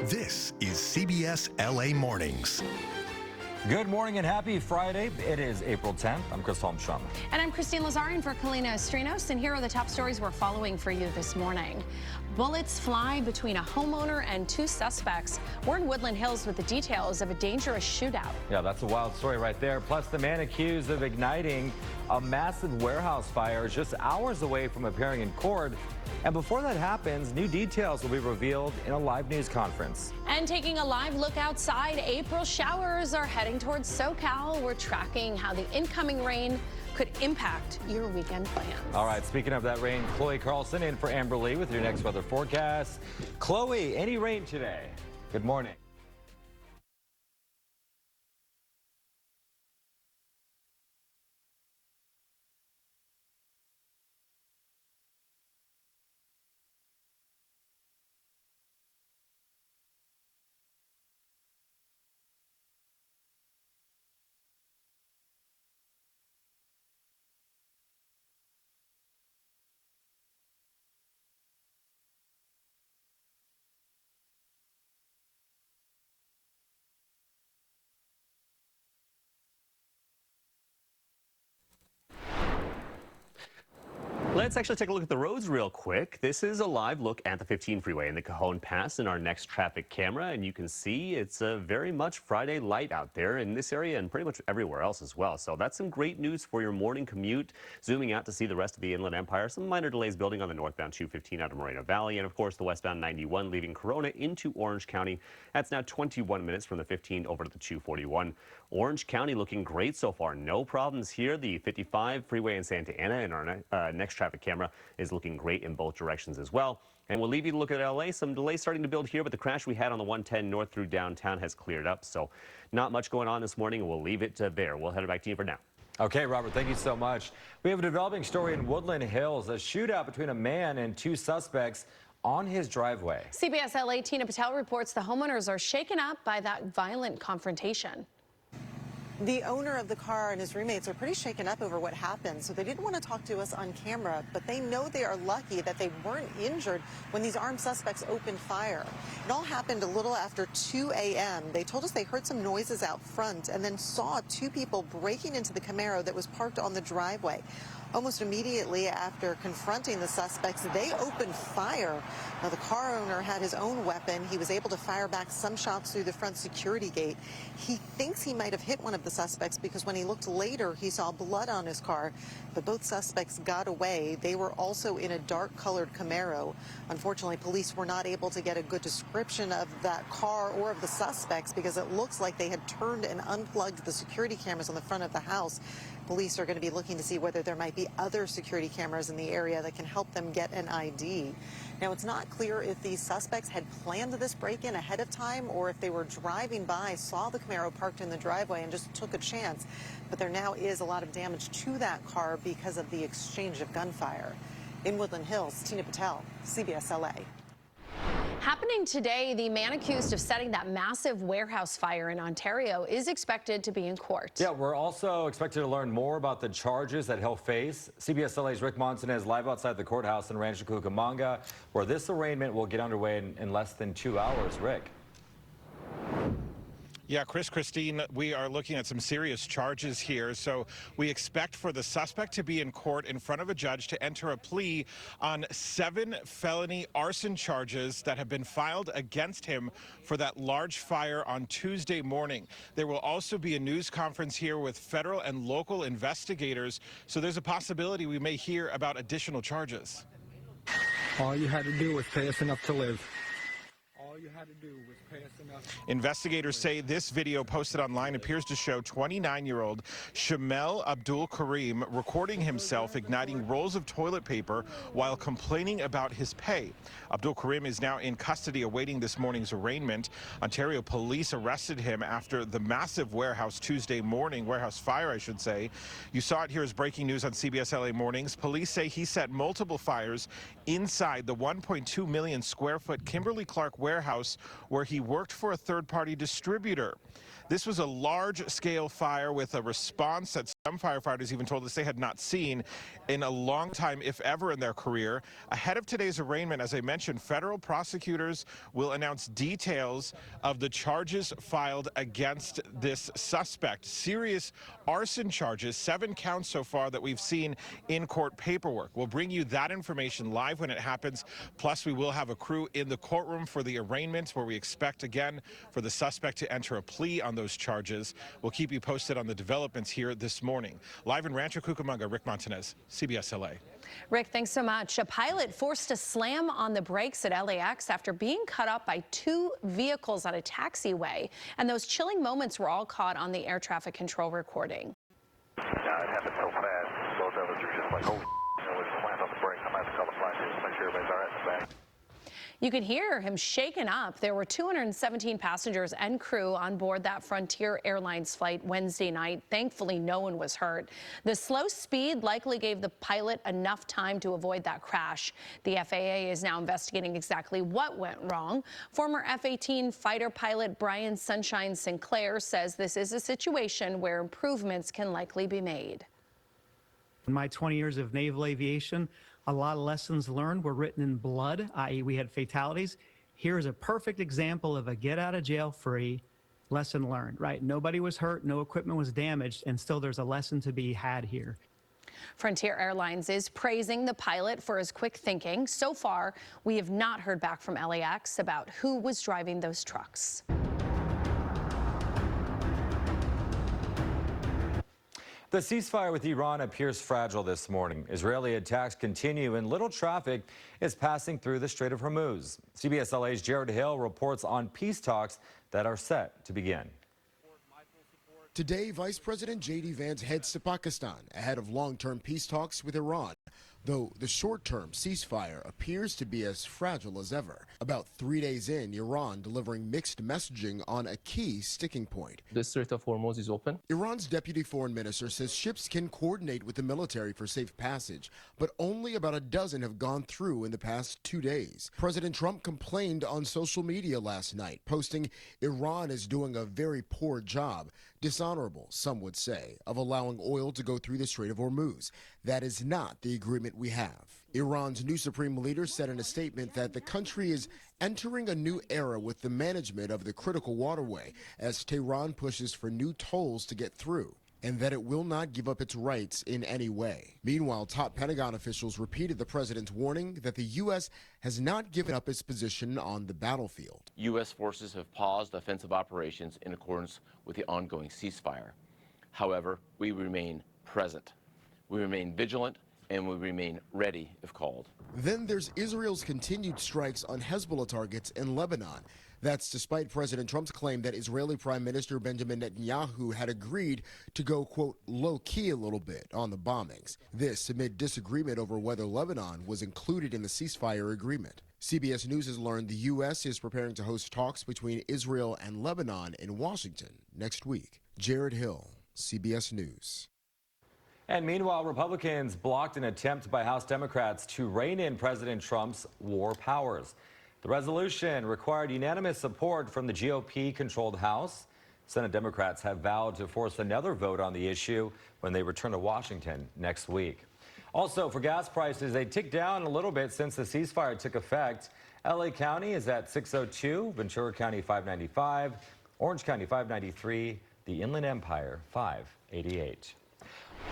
This is CBS LA Mornings. Good morning and happy Friday. It is April 10th. I'm Chris Holmstrom. And I'm Christine Lazarian for Kalina Estrinos. And here are the top stories we're following for you this morning. Bullets fly between a homeowner and two suspects. We're in Woodland Hills with the details of a dangerous shootout. Yeah, that's a wild story right there. Plus, the man accused of igniting a massive warehouse fire is just hours away from appearing in court. And before that happens, new details will be revealed in a live news conference. And taking a live look outside, April showers are heading towards SoCal. We're tracking how the incoming rain could impact your weekend plans. All right, speaking of that rain, Chloe Carlson in for Amber Lee with your next weather forecast. Chloe, any rain today? Good morning. Let's actually take a look at the roads real quick. This is a live look at the 15 freeway in the Cajon Pass in our next traffic camera, and you can see it's a very much Friday light out there in this area and pretty much everywhere else as well. So that's some great news for your morning commute. Zooming out to see the rest of the Inland Empire, some minor delays building on the northbound 215 out of Moreno Valley, and of course the westbound 91 leaving Corona into Orange County. That's now 21 minutes from the 15 over to the 241. Orange County looking great so far. No problems here. The 55 freeway in Santa Ana in our next traffic camera is looking great in both directions as well. And we'll leave you to look at LA. Some delays starting to build here, but the crash we had on the 110 north through downtown has cleared up. So not much going on this morning, and we'll leave it there. We'll head it back to you for now. Okay, Robert, thank you so much. We have a developing story in Woodland Hills, a shootout between a man and two suspects on his driveway. CBS LA Tina Patel reports the homeowners are shaken up by that violent confrontation. The owner of the car and his roommates are pretty shaken up over what happened, so they didn't want to talk to us on camera, but they know they are lucky that they weren't injured when these armed suspects opened fire. It all happened a little after 2 a.m. They told us they heard some noises out front and then saw two people breaking into the Camaro that was parked on the driveway. Almost immediately after confronting the suspects, they opened fire. Now, the car owner had his own weapon. He was able to fire back some shots through the front security gate. He thinks he might have hit one of the suspects because when he looked later, he saw blood on his car. But both suspects got away. They were also in a dark-colored Camaro. Unfortunately, police were not able to get a good description of that car or of the suspects because it looks like they had turned and unplugged the security cameras on the front of the house. Police are going to be looking to see whether there might be other security cameras in the area that can help them get an ID. Now, it's not clear if these suspects had planned this break-in ahead of time or if they were driving by, saw the Camaro parked in the driveway and just took a chance. But there now is a lot of damage to that car because of the exchange of gunfire. In Woodland Hills, Tina Patel, CBS LA. Happening today, the man accused of setting that massive warehouse fire in Ontario is expected to be in court. Yeah, we're also expected to learn more about the charges that he'll face. CBS LA's Rick Monson is live outside the courthouse in Rancho Cucamonga, where this arraignment will get underway in less than 2 hours. Rick. Yeah, Christine, we are looking at some serious charges here. So we expect for the suspect to be in court in front of a judge to enter a plea on 7 felony arson charges that have been filed against him for that large fire on Tuesday morning. There will also be a news conference here with federal and local investigators. So there's a possibility we may hear about additional charges. All you had to do was pay us enough to live. All you had to do was pay us enough. Investigators say this video posted online appears to show 29-year-old Shamel Abdul Karim recording himself igniting rolls of toilet paper while complaining about his pay. Abdul Karim is now in custody awaiting this morning's arraignment. Ontario police arrested him after the massive warehouse fire, I should say. You saw it here as breaking news on CBS LA Mornings. Police say he set multiple fires inside the 1.2 million square foot Kimberly-Clark warehouse where he worked for a third-party distributor. This was a large-scale fire with a response that Some firefighters even told us they had not seen in a long time, if ever, in their career. Ahead of today's arraignment, as I mentioned, federal prosecutors will announce details of the charges filed against this suspect. Serious arson charges, 7 counts so far that we've seen in court paperwork. We'll bring you that information live when it happens. Plus, we will have a crew in the courtroom for the arraignment, where we expect, again, for the suspect to enter a plea on those charges. We'll keep you posted on the developments here this morning. Live in Rancho Cucamonga, Rick Montanez, CBS LA. Rick, thanks so much. A pilot forced to slam on the brakes at LAX after being cut up by 2 vehicles on a taxiway. And those chilling moments were all caught on the air traffic control recording. Yeah, it happened so fast. Both of us are just like, oh, we slammed on the brakes. I'm going to have to call the flight to make sure everybody's all right in the back. You could hear him shaken up. There were 217 passengers and crew on board that Frontier Airlines flight Wednesday night. Thankfully, no one was hurt. The slow speed likely gave the pilot enough time to avoid that crash. The FAA is now investigating exactly what went wrong. Former F-18 fighter pilot Brian Sunshine Sinclair says this is a situation where improvements can likely be made. In my 20 years of naval aviation, a lot of lessons learned were written in blood, i.e. we had fatalities. Here's a perfect example of a get out of jail free lesson learned, right? Nobody was hurt, no equipment was damaged, and still there's a lesson to be had here. Frontier Airlines is praising the pilot for his quick thinking. So far, we have not heard back from LAX about who was driving those trucks. The ceasefire with Iran appears fragile this morning. Israeli attacks continue and little traffic is passing through the Strait of Hormuz. CBS LA's Jared Hill reports on peace talks that are set to begin. Today, Vice President J.D. Vance heads to Pakistan ahead of long-term peace talks with Iran, though the short-term ceasefire appears to be as fragile as ever. About 3 days in, Iran delivering mixed messaging on a key sticking point. The Strait of Hormuz is open. Iran's deputy foreign minister says ships can coordinate with the military for safe passage, but only about a dozen have gone through in the past 2 days. President Trump complained on social media last night, posting, "Iran is doing a very poor job, dishonorable, some would say, of allowing oil to go through the Strait of Hormuz. That is not the agreement we have." Iran's new supreme leader said in a statement that the country is entering a new era with the management of the critical waterway as Tehran pushes for new tolls to get through, and that it will not give up its rights in any way. Meanwhile, top Pentagon officials repeated the president's warning that the U.S. has not given up its position on the battlefield. U.S. forces have paused offensive operations in accordance with the ongoing ceasefire. However, we remain present. We remain vigilant, and we remain ready if called. Then there's Israel's continued strikes on Hezbollah targets in Lebanon. That's despite President Trump's claim that Israeli Prime Minister Benjamin Netanyahu had agreed to go, quote, low-key a little bit on the bombings. This amid disagreement over whether Lebanon was included in the ceasefire agreement. CBS News has learned the U.S. is preparing to host talks between Israel and Lebanon in Washington next week. Jared Hill, CBS News. And meanwhile, Republicans blocked an attempt by House Democrats to rein in President Trump's war powers. The resolution required unanimous support from the GOP-controlled House. Senate Democrats have vowed to force another vote on the issue when they return to Washington next week. Also, for gas prices, they ticked down a little bit since the ceasefire took effect. LA County is at $6.02, Ventura County $5.95, Orange County $5.93, the Inland Empire $5.88.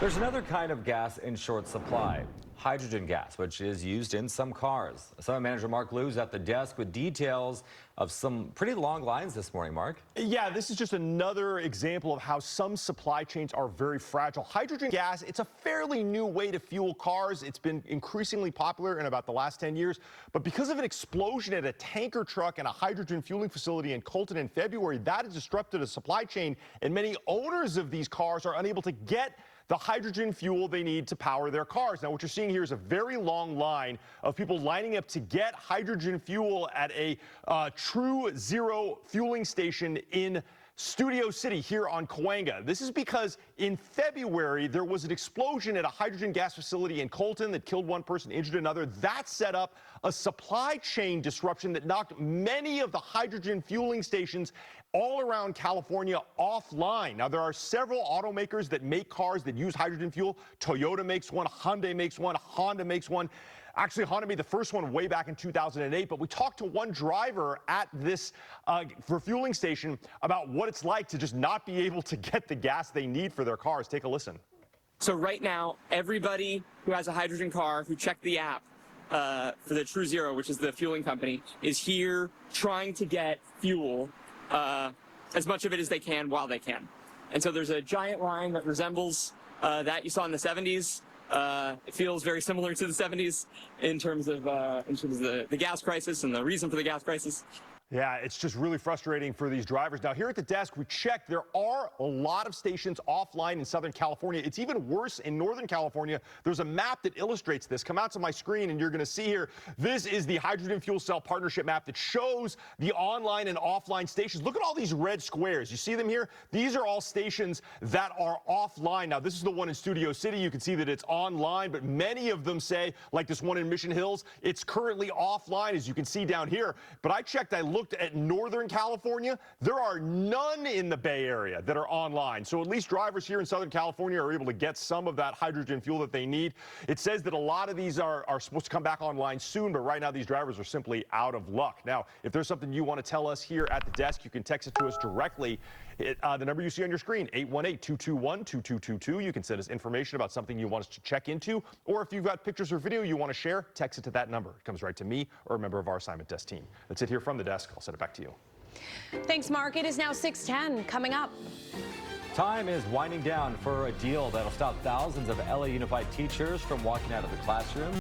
There's another kind of gas in short supply, hydrogen gas, which is used in some cars. Summit Manager Mark Liu's at the desk with details of some pretty long lines this morning, Mark. Yeah, this is just another example of how some supply chains are very fragile. Hydrogen gas, it's a fairly new way to fuel cars. It's been increasingly popular in about the last 10 years. But because of an explosion at a tanker truck and a hydrogen fueling facility in Colton in February, that has disrupted a supply chain, and many owners of these cars are unable to get the hydrogen fuel they need to power their cars. Now, what you're seeing here is a very long line of people lining up to get hydrogen fuel at a True Zero fueling station in Studio City here on Cahuenga. This is because in February, there was an explosion at a hydrogen gas facility in Colton that killed one person, injured another. That set up a supply chain disruption that knocked many of the hydrogen fueling stations all around California offline. Now, there are several automakers that make cars that use hydrogen fuel. Toyota makes one, Hyundai makes one, Honda makes one. Actually, Honda made the first one way back in 2008, but we talked to one driver at this refueling station about what it's like to just not be able to get the gas they need for their cars. Take a listen. So right now, everybody who has a hydrogen car, who checked the app for the True Zero, which is the fueling company, is here trying to get fuel, as much of it as they can while they can. And so there's a giant line that resembles that you saw in the 70s. It feels very similar to the 70s in terms of the gas crisis and the reason for the gas crisis. Yeah, it's just really frustrating for these drivers. Now, here at the desk, we checked. There are a lot of stations offline in Southern California. It's even worse in Northern California. There's a map that illustrates this. Come out to my screen, and you're going to see here. This is the Hydrogen Fuel Cell Partnership map that shows the online and offline stations. Look at all these red squares. You see them here? These are all stations that are offline. Now, this is the one in Studio City. You can see that it's online, but many of them say, like this one in Mission Hills, it's currently offline, as you can see down here. But I checked. I looked at Northern California. There are none in the Bay Area that are online. So at least drivers here in Southern California are able to get some of that hydrogen fuel that they need. It says that a lot of these are supposed to come back online soon, but right now these drivers are simply out of luck. Now, if there's something you want to tell us here at the desk, you can text it to us directly. The number you see on your screen, 818-221-2222. You can send us information about something you want us to check into, or if you've got pictures or video you want to share, text it to that number. It comes right to me or a member of our assignment desk team. That's it here from the desk. I'll send it back to you. Thanks, Mark. It is now 6:10. Coming up. Time is winding down for a deal that'll stop thousands of LA Unified teachers from walking out of the classroom.